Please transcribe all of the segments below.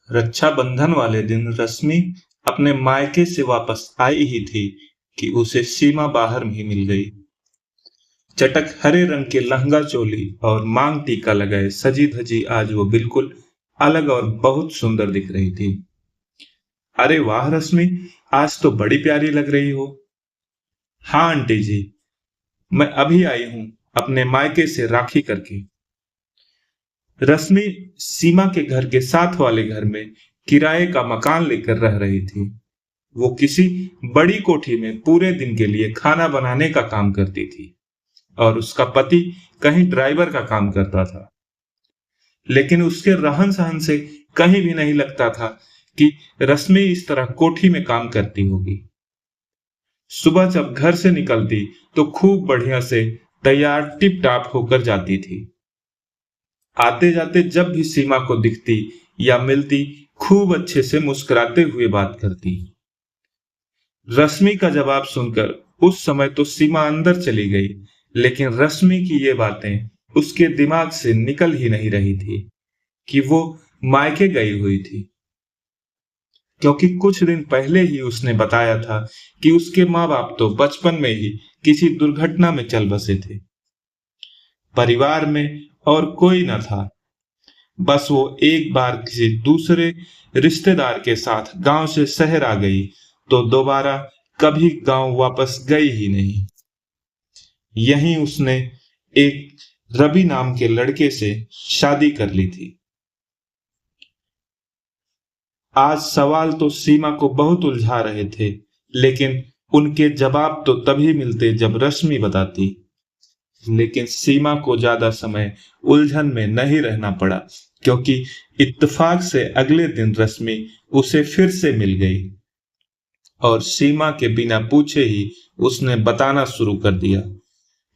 रक्षाबंधन वाले दिन रश्मि अपने मायके से वापस आई ही थी कि उसे सीमा बाहर ही मिल गई। चटक हरे रंग के लहंगा चोली और मांग टीका लगाए सजी धजी आज वो बिल्कुल अलग और बहुत सुंदर दिख रही थी। अरे वाह रश्मि, आज तो बड़ी प्यारी लग रही हो। हाँ आंटी जी, मैं अभी आई हूँ अपने मायके से राखी करके। रश्मि सीमा के घर के साथ वाले घर में किराए का मकान लेकर रह रही थी। वो किसी बड़ी कोठी में पूरे दिन के लिए खाना बनाने का काम करती थी और उसका पति कहीं ड्राइवर का काम करता था। लेकिन उसके रहन सहन से कहीं भी नहीं लगता था कि रश्मि इस तरह कोठी में काम करती होगी। सुबह जब घर से निकलती तो खूब बढ़िया से तैयार टिप टाप होकर जाती थी। आते जाते जब भी सीमा को दिखती या मिलती खूब अच्छे से मुस्कुराते हुए बात करती। रश्मि का जवाब सुनकर उस समय तो सीमा अंदर चली गई, लेकिन रश्मि की ये बातें उसके दिमाग से निकल ही नहीं रही थी कि वो मायके गई हुई थी, क्योंकि कुछ दिन पहले ही उसने बताया था कि उसके माँ बाप तो बचपन में ही किसी दुर्घटना में चल बसे थे। परिवार में और कोई न था। बस वो एक बार किसी दूसरे रिश्तेदार के साथ गांव से शहर आ गई तो दोबारा कभी गांव वापस गई ही नहीं। यहीं उसने एक रवि नाम के लड़के से शादी कर ली थी। आज सवाल तो सीमा को बहुत उलझा रहे थे, लेकिन उनके जवाब तो तभी मिलते जब रश्मि बताती। लेकिन सीमा को ज्यादा समय उलझन में नहीं रहना पड़ा, क्योंकि इत्तेफाक से अगले दिन रश्मि उसे फिर से मिल गई और सीमा के बिना पूछे ही उसने बताना शुरू कर दिया,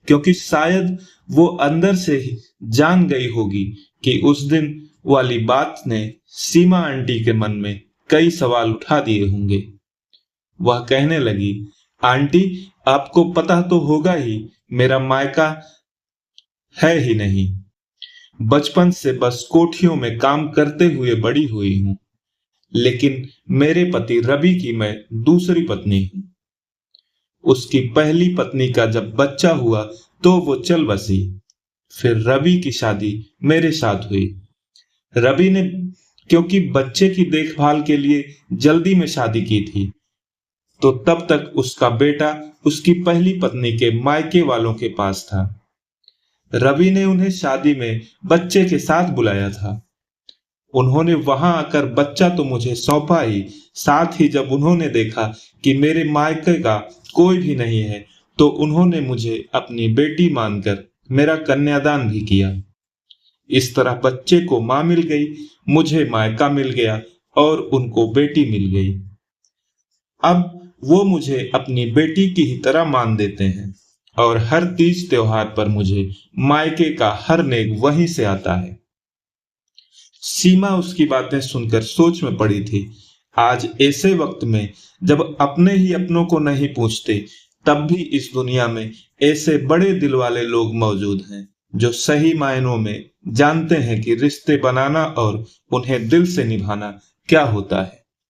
क्योंकि शायद वो अंदर से ही जान गई होगी कि उस दिन वाली बात ने सीमा आंटी के मन में कई सवाल उठा दिए होंगे। वह कहने लगी, आंटी आपको पता तो होगा ही, मेरा मायका है ही नहीं। बचपन से बस कोठियों में काम करते हुए बड़ी हुई हूं, लेकिन मेरे पति रवि की मैं दूसरी पत्नी हूं। उसकी पहली पत्नी का जब बच्चा हुआ तो वो चल बसी। फिर रवि की शादी मेरे साथ हुई। रवि ने क्योंकि बच्चे की देखभाल के लिए जल्दी में शादी की थी, तो तब तक उसका बेटा उसकी पहली पत्नी के मायके वालों के पास था। रवि ने उन्हें शादी में बच्चे के साथ बुलाया था। उन्होंने वहां आकर बच्चा तो मुझे सौंपा ही, साथ ही जब उन्होंने देखा कि मेरे मायके का कोई भी नहीं है, तो उन्होंने मुझे अपनी बेटी मानकर मेरा कन्यादान भी किया। इस तरह बच्चे को मां मिल गई, मुझे मायका मिल गया और उनको बेटी मिल गई। अब वो मुझे अपनी बेटी की ही तरह मान देते हैं और हर तीज त्योहार पर मुझे मायके का हर नेक वहीं से आता है। सीमा उसकी बातें सुनकर सोच में पड़ी थी। आज ऐसे वक्त में जब अपने ही अपनों को नहीं पूछते, तब भी इस दुनिया में ऐसे बड़े दिल वाले लोग मौजूद हैं जो सही मायनों में जानते हैं कि रिश्ते बनाना और उन्हें दिल से निभाना क्या होता है।